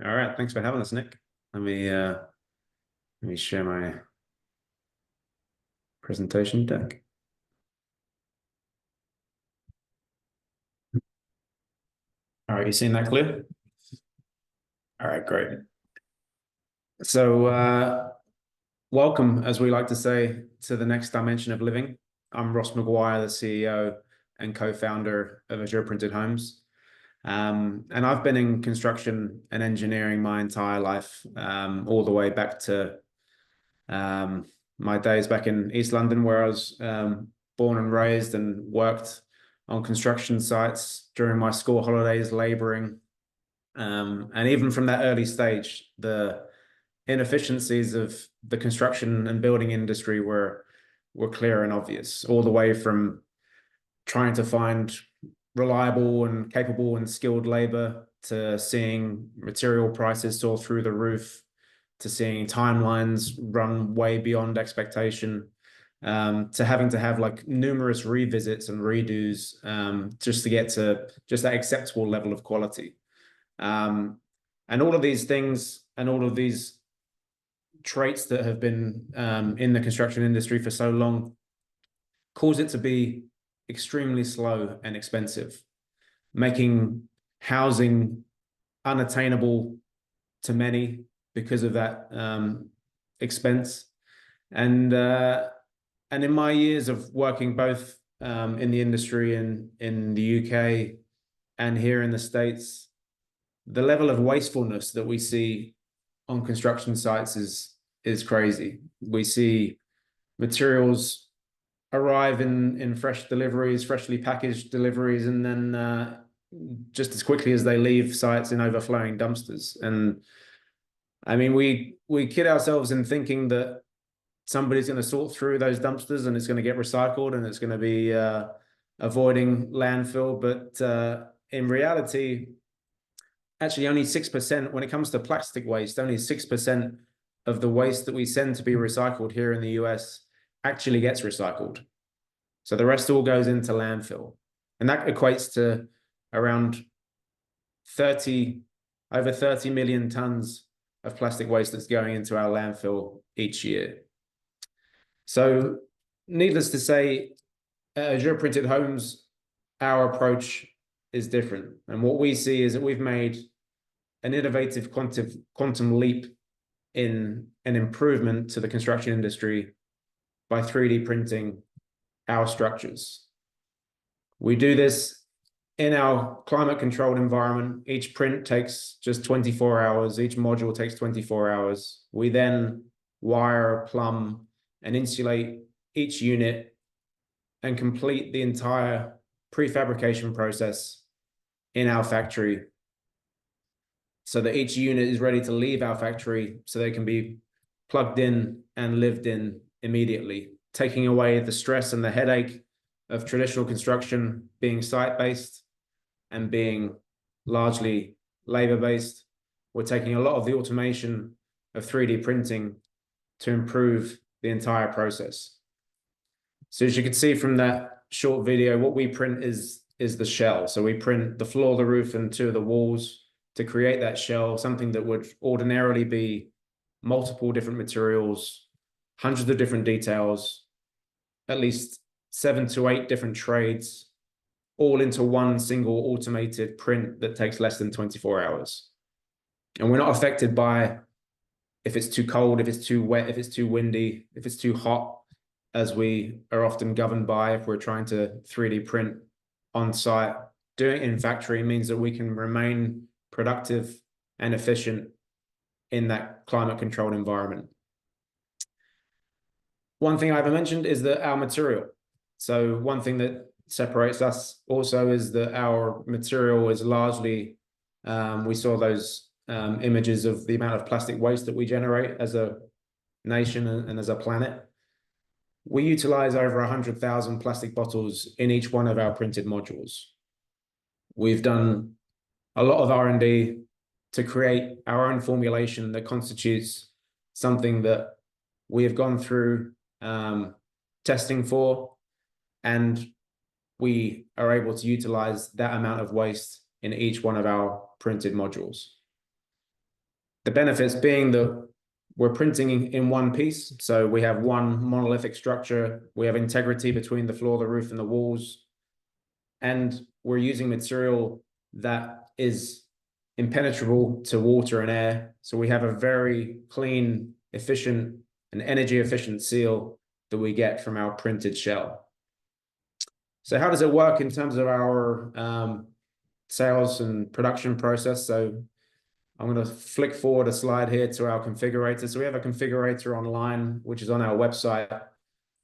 All right, thanks for having us, Nick. Let me share my presentation deck. All right, you seeing that clear? All right, great. So, welcome, as we like to say, to the next dimension of living. I'm Ross McGuire, the CEO and co-founder of Azure Printed Homes. And I've been in construction and engineering my entire life, all the way back to my days back in East London, where I was born and raised and worked on construction sites during my school holidays, laboring. And even from that early stage, the inefficiencies of the construction and building industry were clear and obvious, all the way from trying to find reliable and capable and skilled labor to seeing material prices soar through the roof to seeing timelines run way beyond expectation, to having to have like numerous revisits and redos just to get to just that acceptable level of quality. And all of these things and all of these traits that have been in the construction industry for so long cause it to be extremely slow and expensive, making housing unattainable to many because of that expense. And in my years of working both in the industry and in the UK and here in the States, the level of wastefulness that we see on construction sites is crazy. We see materials arrive in fresh deliveries, freshly packaged deliveries, and then just as quickly as they leave sites in overflowing dumpsters. And I mean, we kid ourselves in thinking that somebody's going to sort through those dumpsters and it's going to get recycled and it's going to be avoiding landfill. But in reality, actually only 6%, when it comes to plastic waste, only 6% of the waste that we send to be recycled here in the US actually gets recycled. So the rest all goes into landfill. And that equates to around over 30 million tons of plastic waste that's going into our landfill each year. So needless to say, at Azure Printed Homes, our approach is different. And what we see is that we've made an innovative quantum leap in an improvement to the construction industry by 3D printing our structures. We do this in our climate controlled environment. Each print takes just 24 hours. Each module takes 24 hours. We then wire, plumb, and insulate each unit and complete the entire prefabrication process in our factory so that each unit is ready to leave our factory so they can be plugged in and lived in immediately, taking away the stress and the headache of traditional construction being site-based and being largely labor-based. We're taking a lot of the automation of 3D printing to improve the entire process. So as you can see from that short video, what we print is the shell. So we print the floor, the roof, and 2 of the walls to create that shell, something that would ordinarily be multiple different materials, hundreds of different details, at least 7 to 8 different trades, all into one single automated print that takes less than 24 hours. And we're not affected by if it's too cold, if it's too wet, if it's too windy, if it's too hot, as we are often governed by if we're trying to 3D print on site. Doing it in factory means that we can remain productive and efficient in that climate controlled environment. One thing I haven't mentioned is that our material. So one thing that separates us also is that our material is largely, we saw those images of the amount of plastic waste that we generate as a nation and as a planet. We utilize over 100,000 plastic bottles in each one of our printed modules. We've done a lot of R&D to create our own formulation that constitutes something that we have gone through testing for, and we are able to utilize that amount of waste in each one of our printed modules. The benefits being that we're printing in one piece. So we have one monolithic structure. We have integrity between the floor, the roof, and the walls. And we're using material that is impenetrable to water and air. So we have a very clean, efficient, and energy efficient seal that we get from our printed shell. So how does it work in terms of our sales and production process? So I'm going to flick forward a slide here to our configurator. So we have a configurator online, which is on our website,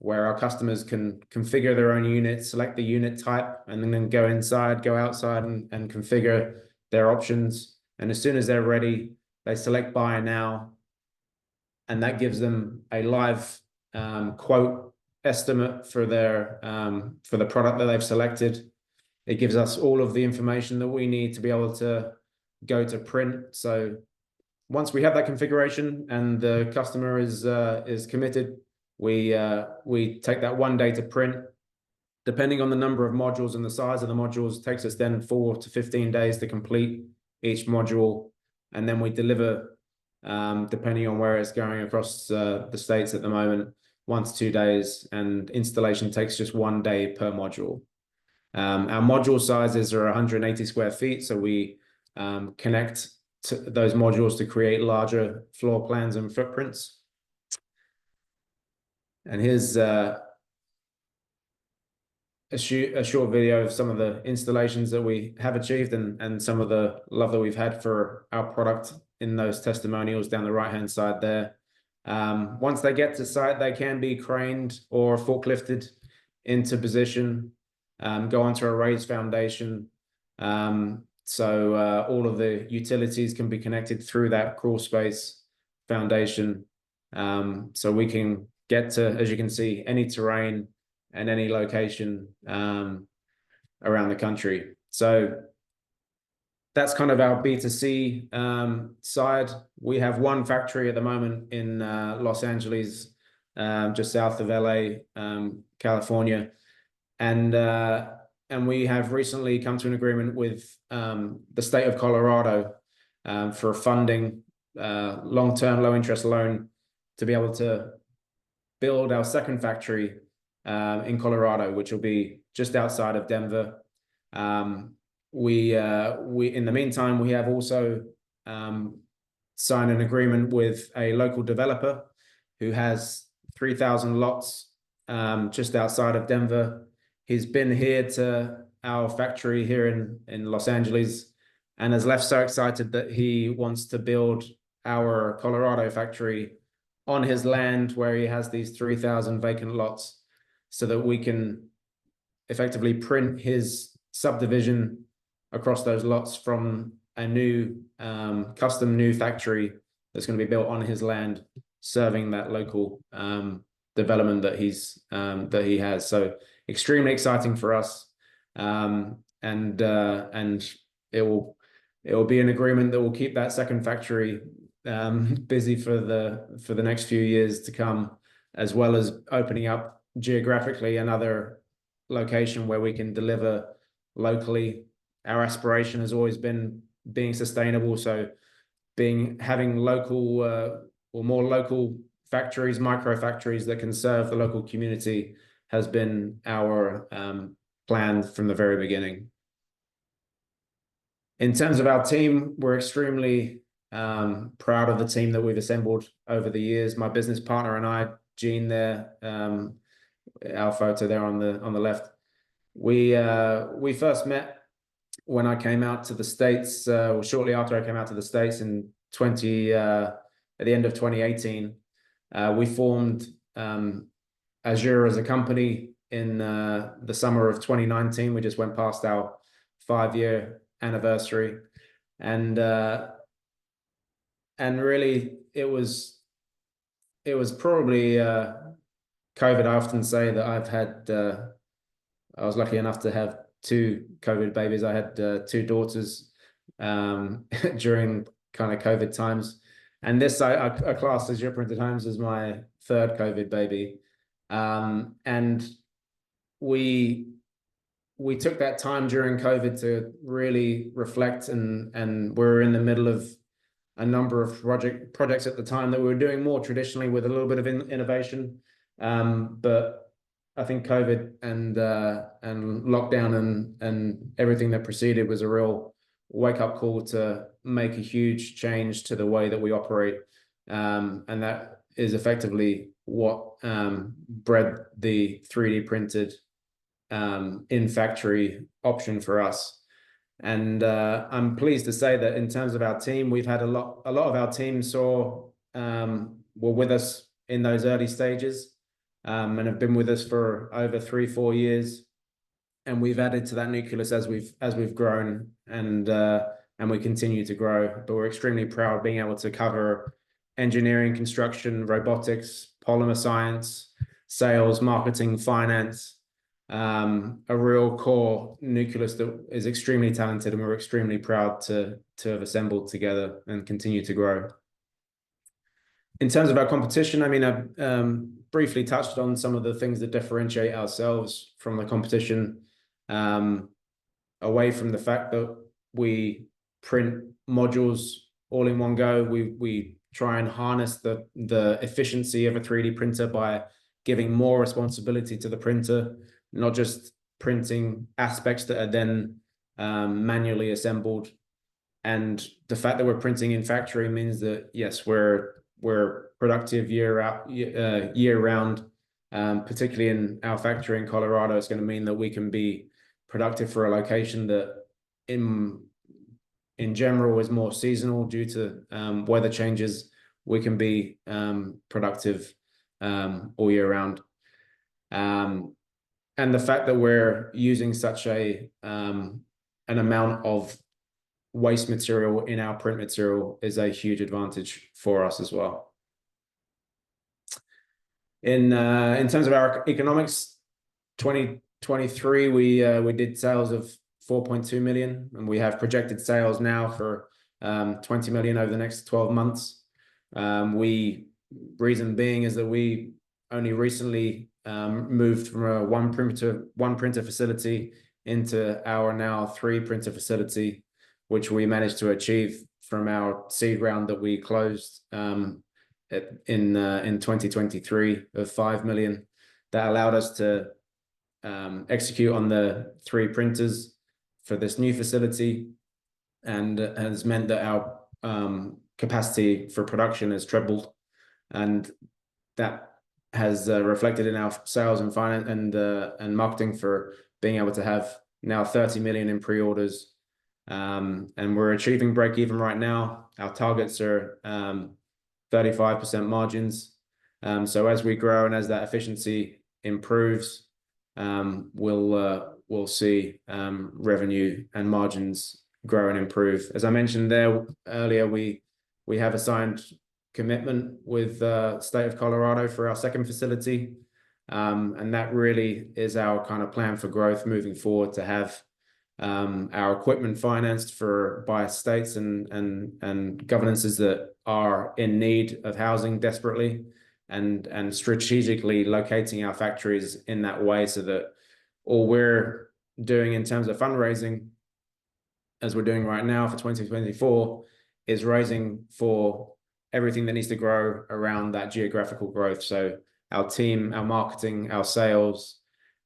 where our customers can configure their own unit, select the unit type, and then go inside, go outside, and configure their options. And as soon as they're ready, they select buy now, and that gives them a live quote estimate for their for the product that they've selected. It gives us all of the information that we need to be able to go to print. So once we have that configuration and the customer is committed, we take that one day to print. Depending on the number of modules and the size of the modules, it takes us then 4 to 15 days to complete each module, and then we deliver, depending on where it's going across the States at the moment, 1 to 2 days, and installation takes just 1 day per module. Our module sizes are 180 square feet, so we connect to those modules to create larger floor plans and footprints. And here's a short video of some of the installations that we have achieved and some of the love that we've had for our product in those testimonials down the right-hand side there. Once they get to site, they can be craned or forklifted into position, go onto a raised foundation. So all of the utilities can be connected through that crawl space foundation. So we can get to, as you can see, any terrain and any location around the country. So that's kind of our B2C side. We have one factory at the moment in Los Angeles, just south of LA, California. And we have recently come to an agreement with the state of Colorado for funding, long-term, low-interest loan to be able to build our second factory in Colorado, which will be just outside of Denver. We in the meantime, we have also signed an agreement with a local developer who has 3,000 lots just outside of Denver. He's been here to our factory here in Los Angeles and has left so excited that he wants to build our Colorado factory on his land where he has these 3,000 vacant lots, so that we can effectively print his subdivision across those lots from a new custom new factory that's going to be built on his land, serving that local development that he has. So extremely exciting for us, and it will be an agreement that will keep that second factory busy for the next few years to come, as well as opening up geographically another location where we can deliver locally. Our aspiration has always been being sustainable, so having local or more local factories, micro factories that can serve the local community has been our plan from the very beginning. In terms of our team, we're extremely proud of the team that we've assembled over the years. My business partner and I, Gene there, our photo there on the left. We first met when I came out to the States, or shortly after I came out to the States at the end of 2018. We formed Azure as a company in the summer of 2019. We just went past our 5-year anniversary, and really it was probably COVID. I often say that I was lucky enough to have 2 COVID babies. I had 2 daughters during kind of COVID times, and this I class Azure Printed Homes as my 3rd COVID baby. And we took that time during COVID to really reflect, and we're in the middle of a number of projects at the time that we were doing more traditionally with a little bit of innovation. But I think COVID and lockdown and everything that preceded was a real wake-up call to make a huge change to the way that we operate. And that is effectively what bred the 3D printed in-factory option for us. And I'm pleased to say that in terms of our team, we've had a lot of our team were with us in those early stages, and have been with us for over 3-4 years. And we've added to that nucleus as we've grown, and we continue to grow. But we're extremely proud of being able to cover engineering, construction, robotics, polymer science, sales, marketing, finance, a real core nucleus that is extremely talented, and we're extremely proud to have assembled together and continue to grow. In terms of our competition, I mean, I briefly touched on some of the things that differentiate ourselves from the competition, away from the fact that we print modules all in one go. We try and harness the efficiency of a 3D printer by giving more responsibility to the printer, not just printing aspects that are then manually assembled. And the fact that we're printing in factory means that, yes, we're productive year round, particularly in our factory in Colorado. It's going to mean that we can be productive for a location that in general is more seasonal due to weather changes. We can be productive all year round. And the fact that we're using such an amount of waste material in our print material is a huge advantage for us as well. In terms of our economics, 2023 we did sales of 4.2 million, and we have projected sales now for 20 million over the next 12 months. Reason being is that we only recently moved from a one printer facility into our now 3 printer facility, which we managed to achieve from our seed round that we closed in 2023 of 5 million. That allowed us to execute on the 3 printers for this new facility, and has meant that our capacity for production has trebled, and that has reflected in our sales and finance and marketing for being able to have now 30 million in pre-orders. And we're achieving break even right now. Our targets are 35% margins. So as we grow and as that efficiency improves, we'll see revenue and margins grow and improve. As I mentioned there earlier, we have a signed commitment with the state of Colorado for our 2nd facility, and that really is our kind of plan for growth moving forward, to have our equipment financed by states and governances that are in need of housing desperately, and strategically locating our factories in that way, so that all we're doing in terms of fundraising, as we're doing right now for 2024, is raising for everything that needs to grow around that geographical growth. So our team, our marketing, our sales,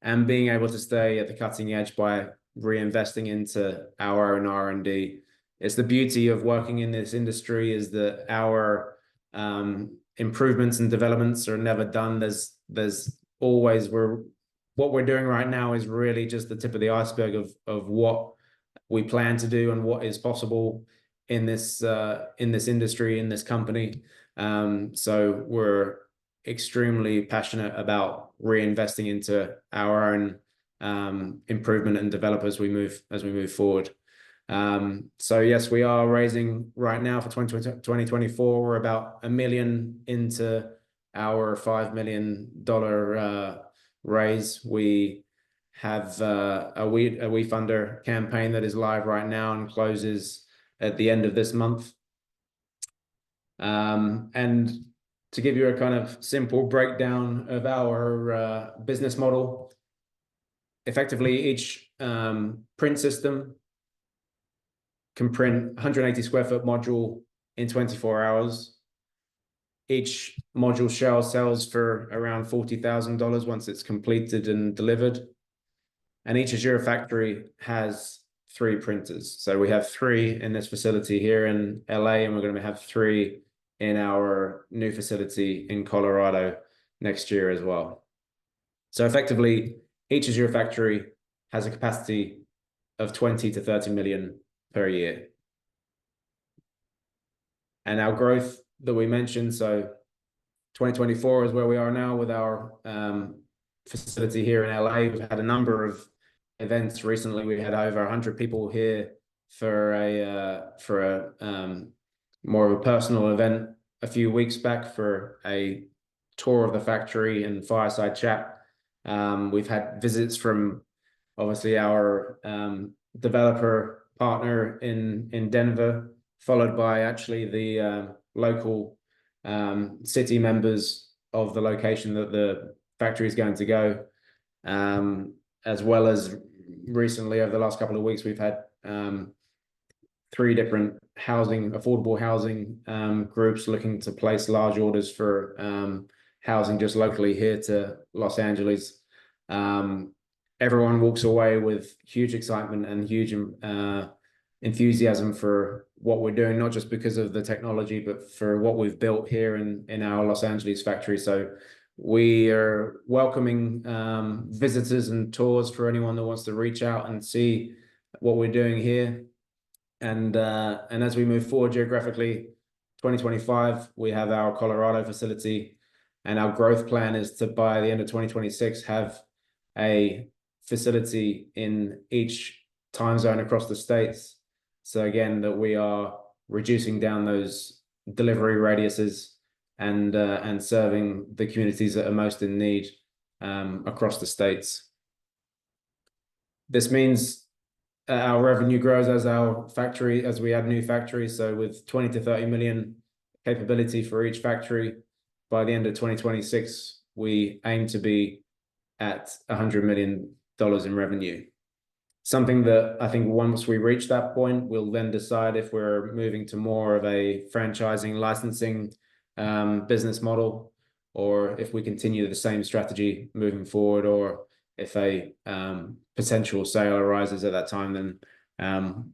and being able to stay at the cutting edge by reinvesting into our own R&D. It's the beauty of working in this industry, is that our improvements and developments are never done. There's always, what we're doing right now is really just the tip of the iceberg of what we plan to do and what is possible in this industry, in this company. So we're extremely passionate about reinvesting into our own improvement and develop as we move forward. So yes, we are raising right now for 2024. We're about $1 million into our $5 million raise. We have a WeFunder campaign that is live right now and closes at the end of this month. And to give you a kind of simple breakdown of our business model, effectively each print system can print 180 square foot module in 24 hours. Each module shell sells for around $40,000 once it's completed and delivered. And each Azure factory has 3 printers. So we have 3 in this facility here in LA, and we're going to have 3 in our new facility in Colorado next year as well. So effectively, each Azure factory has a capacity of 20 to 30 million per year. And our growth that we mentioned, so 2024 is where we are now with our facility here in LA. We've had a number of events recently. We had over 100 people here for a more of a personal event a few weeks back for a tour of the factory and fireside chat. We've had visits from obviously our developer partner in Denver, followed by actually the local city members of the location that the factory is going to go, as well as recently over the last couple of weeks, we've had 3 different affordable housing groups looking to place large orders for housing just locally here to Los Angeles. Everyone walks away with huge excitement and huge enthusiasm for what we're doing, not just because of the technology, but for what we've built here in our Los Angeles factory. So we are welcoming visitors and tours for anyone that wants to reach out and see what we're doing here. And as we move forward geographically, 2025, we have our Colorado facility, and our growth plan is to, by the end of 2026, have a facility in each time zone across the states. So again, that we are reducing down those delivery radiuses and serving the communities that are most in need across the states. This means our revenue grows as we add new factories. So with 20 to 30 million capability for each factory, by the end of 2026, we aim to be at $100 million in revenue. Something that I think once we reach that point, we'll then decide if we're moving to more of a franchising licensing business model, or if we continue the same strategy moving forward, or if a potential sale arises at that time, then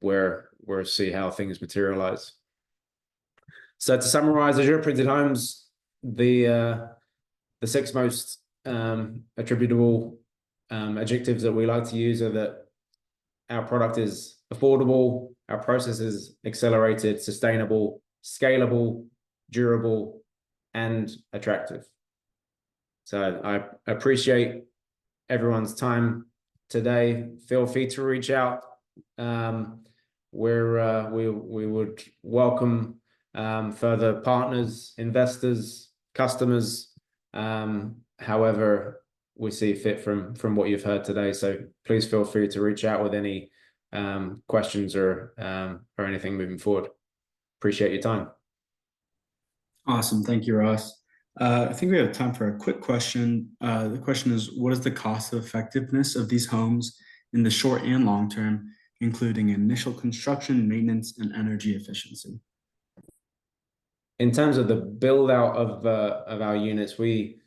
we'll see how things materialize. So to summarize, Azure Printed Homes, the 6 most attributable adjectives that we like to use are that our product is affordable, our process is accelerated, sustainable, scalable, durable, and attractive. So I appreciate everyone's time today. Feel free to reach out. We would welcome further partners, investors, customers, however we see fit from what you've heard today. So please feel free to reach out with any questions or anything moving forward. Appreciate your time. Awesome. Thank you, Ross. I think we have time for a quick question. The question is, what is the cost effectiveness of these homes in the short and long term, including initial construction, maintenance, and energy efficiency? In terms of the build out of our units, we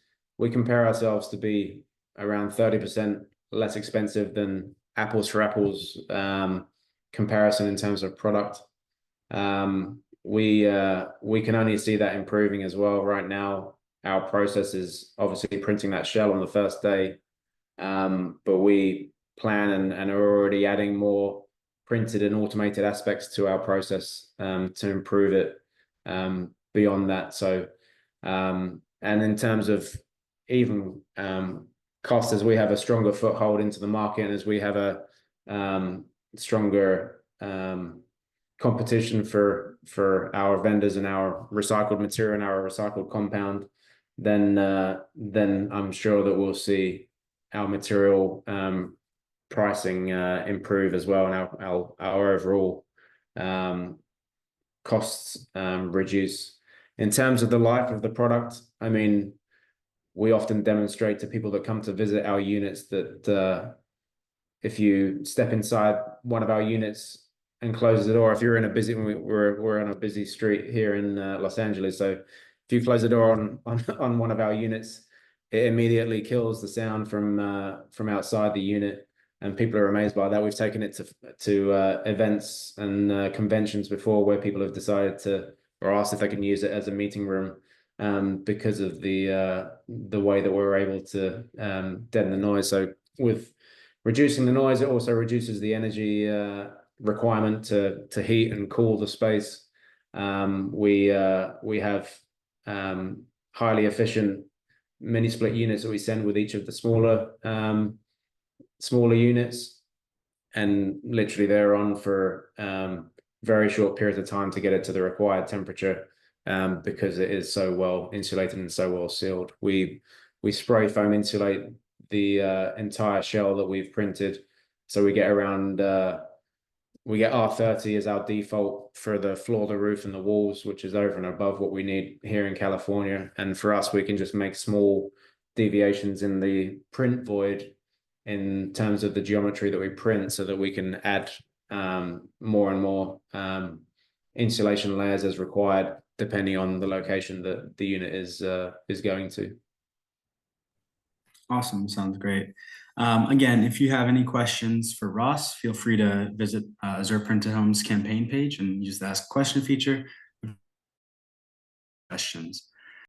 compare ourselves to be around 30% less expensive than apples for apples comparison in terms of product. We can only see that improving as well. Right now, our process is obviously printing that shell on the first day, but we plan and are already adding more printed and automated aspects to our process to improve it beyond that. So, and in terms of even cost, as we have a stronger foothold into the market, and as we have a stronger competition for our vendors and our recycled material and our recycled compound, then I'm sure that we'll see our material pricing improve as well, and our overall costs reduce. In terms of the life of the product, I mean, we often demonstrate to people that come to visit our units that if you step inside one of our units and closes the door. If you're in a busy, we're on a busy street here in Los Angeles, so if you close the door on one of our units, it immediately kills the sound from outside the unit, and people are amazed by that. We've taken it to events and conventions before where people have decided to or asked if they can use it as a meeting room because of the way that we're able to deaden the noise. So with reducing the noise, it also reduces the energy requirement to heat and cool the space. We have highly efficient mini split units that we send with each of the smaller units, and literally they're on for very short periods of time to get it to the required temperature because it is so well insulated and so well sealed. We spray foam insulate the entire shell that we've printed, so we get around we get R30 as our default for the floor, the roof, and the walls, which is over and above what we need here in California. And for us, we can just make small deviations in the print void in terms of the geometry that we print so that we can add more and more insulation layers as required, depending on the location that the unit is going to. Awesome, sounds great. Again, if you have any questions for Ross, feel free to visit Azure Printed Homes campaign page and use the Ask a Question feature. Questions.